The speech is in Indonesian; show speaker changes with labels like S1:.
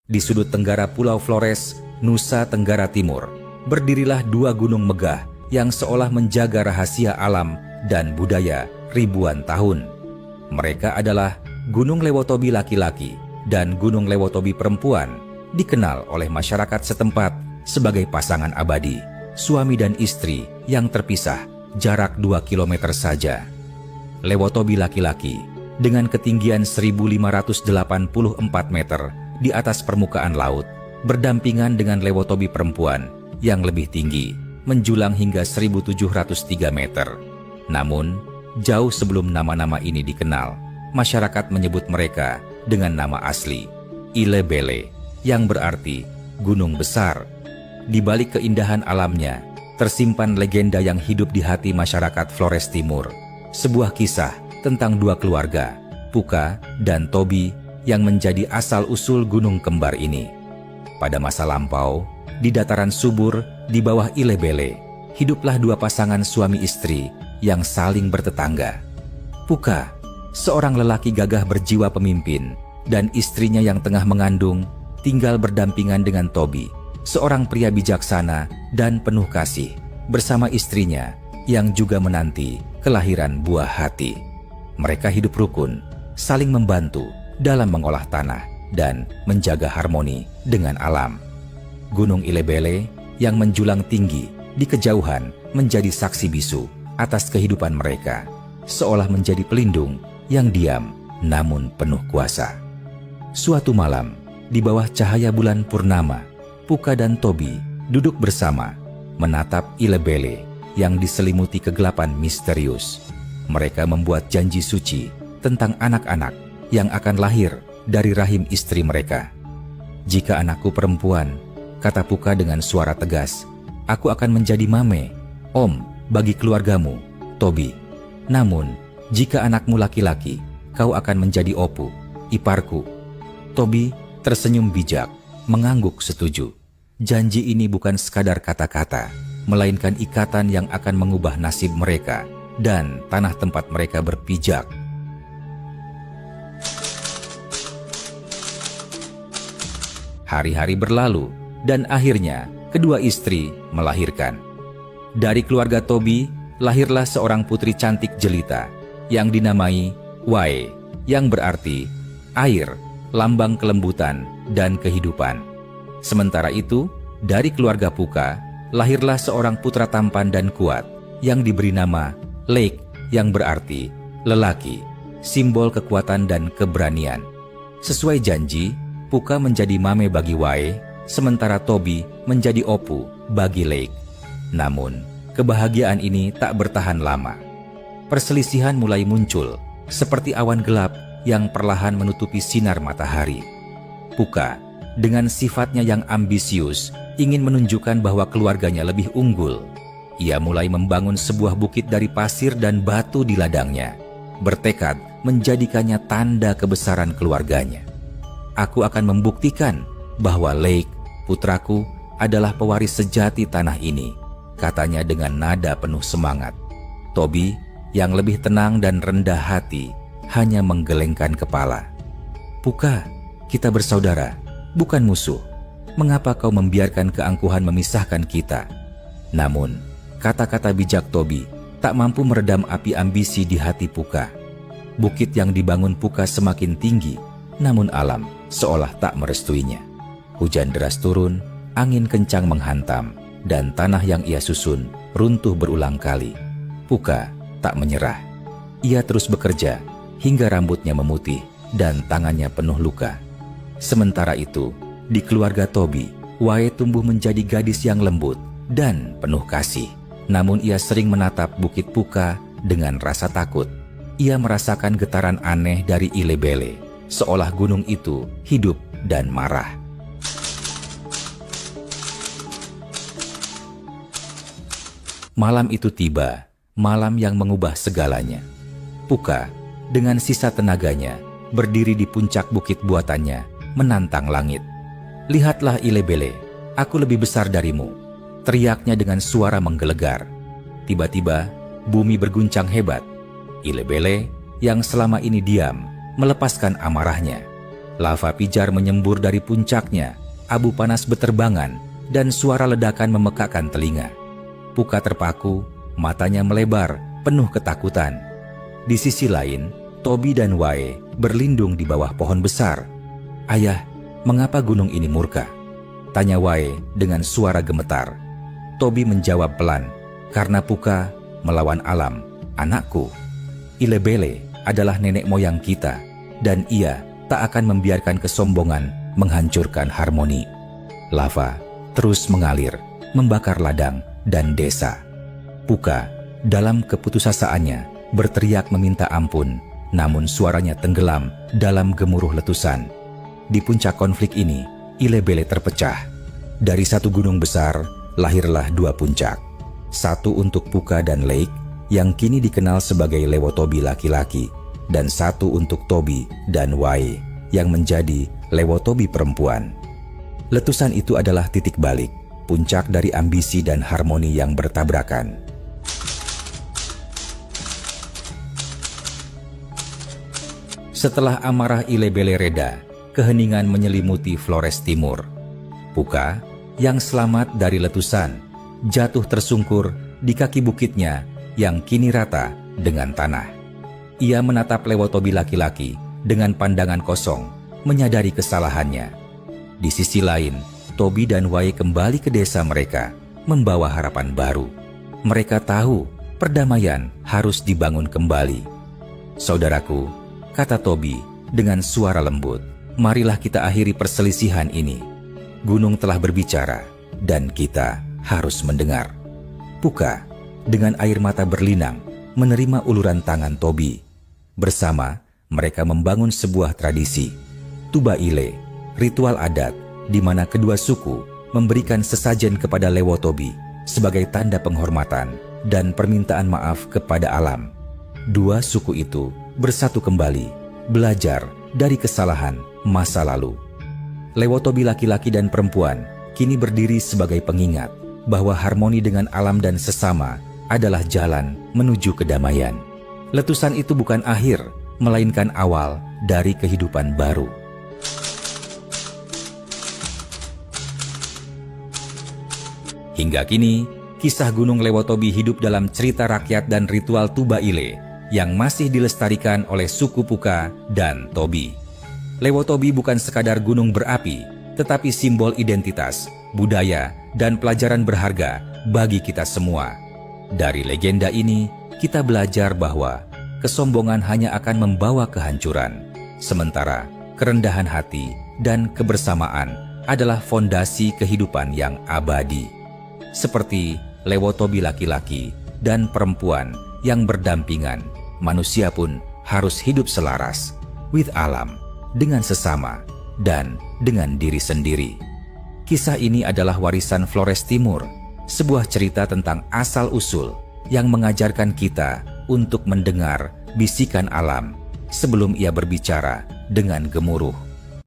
S1: Di sudut tenggara Pulau Flores, Nusa Tenggara Timur, berdirilah dua gunung megah yang seolah menjaga rahasia alam dan budaya ribuan tahun. Mereka adalah Gunung Lewotobi laki-laki dan Gunung Lewotobi perempuan, dikenal oleh masyarakat setempat sebagai pasangan abadi, suami dan istri yang terpisah jarak 2 km saja. Lewotobi laki-laki dengan ketinggian 1584 meter di atas permukaan laut, berdampingan dengan Lewotobi perempuan yang lebih tinggi, menjulang hingga 1703 meter. Namun, jauh sebelum nama-nama ini dikenal, masyarakat menyebut mereka dengan nama asli, Ilebele, yang berarti gunung besar. Di balik keindahan alamnya, tersimpan legenda yang hidup di hati masyarakat Flores Timur. Sebuah kisah tentang dua keluarga, Puka dan Tobi, yang menjadi asal-usul gunung kembar ini. Pada masa lampau, di dataran subur di bawah Ilebele, hiduplah dua pasangan suami istri yang saling bertetangga. Puka, seorang lelaki gagah berjiwa pemimpin, dan istrinya yang tengah mengandung, tinggal berdampingan dengan Tobi, seorang pria bijaksana dan penuh kasih, bersama istrinya yang juga menanti kelahiran buah hati. Mereka hidup rukun, saling membantu dalam mengolah tanah dan menjaga harmoni dengan alam. Gunung Ilebele yang menjulang tinggi di kejauhan menjadi saksi bisu atas kehidupan mereka, seolah menjadi pelindung yang diam namun penuh kuasa. Suatu malam, di bawah cahaya bulan purnama, Puka dan Tobi duduk bersama, menatap Ilebele yang diselimuti kegelapan misterius. Mereka membuat janji suci tentang anak-anak yang akan lahir dari rahim istri mereka. "Jika anakku perempuan," kata Puka dengan suara tegas, "aku akan menjadi mame, om, bagi keluargamu, Tobi. Namun, jika anakmu laki-laki, kau akan menjadi opu, iparku." Tobi tersenyum bijak, mengangguk setuju. Janji ini bukan sekadar kata-kata, melainkan ikatan yang akan mengubah nasib mereka dan tanah tempat mereka berpijak. Hari-hari berlalu, dan akhirnya kedua istri melahirkan. Dari keluarga Tobi, lahirlah seorang putri cantik jelita yang dinamai Wae, yang berarti air, lambang kelembutan dan kehidupan. Sementara itu, dari keluarga Puka, lahirlah seorang putra tampan dan kuat yang diberi nama Lake, yang berarti lelaki, simbol kekuatan dan keberanian. Sesuai janji, Puka menjadi mame bagi Wae, sementara Tobi menjadi opu bagi Lake. Namun, kebahagiaan ini tak bertahan lama. Perselisihan mulai muncul, seperti awan gelap yang perlahan menutupi sinar matahari. Puka, dengan sifatnya yang ambisius, ingin menunjukkan bahwa keluarganya lebih unggul. Ia mulai membangun sebuah bukit dari pasir dan batu di ladangnya, bertekad menjadikannya tanda kebesaran keluarganya. "Aku akan membuktikan bahwa Lake, putraku, adalah pewaris sejati tanah ini," katanya dengan nada penuh semangat. Tobi, yang lebih tenang dan rendah hati, hanya menggelengkan kepala. "Puka, kita bersaudara, bukan musuh. Mengapa kau membiarkan keangkuhan memisahkan kita?" Namun, kata-kata bijak Tobi tak mampu meredam api ambisi di hati Puka. Bukit yang dibangun Puka semakin tinggi, namun alam seolah tak merestuinya. Hujan deras turun, angin kencang menghantam, dan tanah yang ia susun runtuh berulang kali. Puka tak menyerah. Ia terus bekerja hingga rambutnya memutih dan tangannya penuh luka. Sementara itu, di keluarga Tobi, Wae tumbuh menjadi gadis yang lembut dan penuh kasih. Namun ia sering menatap bukit Puka dengan rasa takut. Ia merasakan getaran aneh dari Ilebele, seolah gunung itu hidup dan marah. Malam itu tiba, malam yang mengubah segalanya. Puka, dengan sisa tenaganya, berdiri di puncak bukit buatannya, menantang langit. "Lihatlah Ilebele, aku lebih besar darimu," teriaknya dengan suara menggelegar. Tiba-tiba, bumi berguncang hebat. Ilebele, yang selama ini diam, melepaskan amarahnya. Lava pijar menyembur dari puncaknya, abu panas beterbangan, dan suara ledakan memekakkan telinga. Puka terpaku, matanya melebar, penuh ketakutan. Di sisi lain, Tobi dan Wae berlindung di bawah pohon besar. "Ayah, mengapa gunung ini murka?" tanya Wae dengan suara gemetar. Tobi menjawab pelan, "Karena Puka melawan alam, anakku. Ilebele adalah nenek moyang kita, dan ia tak akan membiarkan kesombongan menghancurkan harmoni." Lava terus mengalir, membakar ladang dan desa. Puka dalam keputusasaannya berteriak meminta ampun, namun suaranya tenggelam dalam gemuruh letusan. Di puncak konflik ini, Ilebele terpecah. Dari satu gunung besar, lahirlah dua puncak. Satu untuk Puka dan Lake, yang kini dikenal sebagai Lewotobi laki-laki, dan satu untuk Tobi dan Wae, yang menjadi Lewotobi perempuan. Letusan itu adalah titik balik, puncak dari ambisi dan harmoni yang bertabrakan. Setelah amarah Ilebele reda, keheningan menyelimuti Flores Timur. Puka, yang selamat dari letusan, jatuh tersungkur di kaki bukitnya yang kini rata dengan tanah. Ia menatap Lewotobi laki-laki dengan pandangan kosong, menyadari kesalahannya. Di sisi lain, Tobi dan Wae kembali ke desa mereka, membawa harapan baru. Mereka tahu perdamaian harus dibangun kembali. "Saudaraku," kata Tobi dengan suara lembut, "marilah kita akhiri perselisihan ini. Gunung telah berbicara, dan kita harus mendengar." Puka, dengan air mata berlinang, menerima uluran tangan Tobi. Bersama, mereka membangun sebuah tradisi, Tuba Ile, ritual adat di mana kedua suku memberikan sesajen kepada Lewotobi sebagai tanda penghormatan dan permintaan maaf kepada alam. Dua suku itu bersatu kembali, belajar dari kesalahan masa lalu. Lewotobi laki-laki dan perempuan kini berdiri sebagai pengingat bahwa harmoni dengan alam dan sesama adalah jalan menuju kedamaian. Letusan itu bukan akhir, melainkan awal dari kehidupan baru. Hingga kini, kisah Gunung Lewotobi hidup dalam cerita rakyat dan ritual Tuba Ile yang masih dilestarikan oleh suku Puka dan Tobi. Lewotobi bukan sekadar gunung berapi, tetapi simbol identitas, budaya, dan pelajaran berharga bagi kita semua. Dari legenda ini, kita belajar bahwa kesombongan hanya akan membawa kehancuran, sementara kerendahan hati dan kebersamaan adalah fondasi kehidupan yang abadi. Seperti Lewotobi laki-laki dan perempuan yang berdampingan, manusia pun harus hidup selaras with alam, dengan sesama, dan dengan diri sendiri. Kisah ini adalah warisan Flores Timur, sebuah cerita tentang asal-usul yang mengajarkan kita untuk mendengar bisikan alam sebelum ia berbicara dengan gemuruh.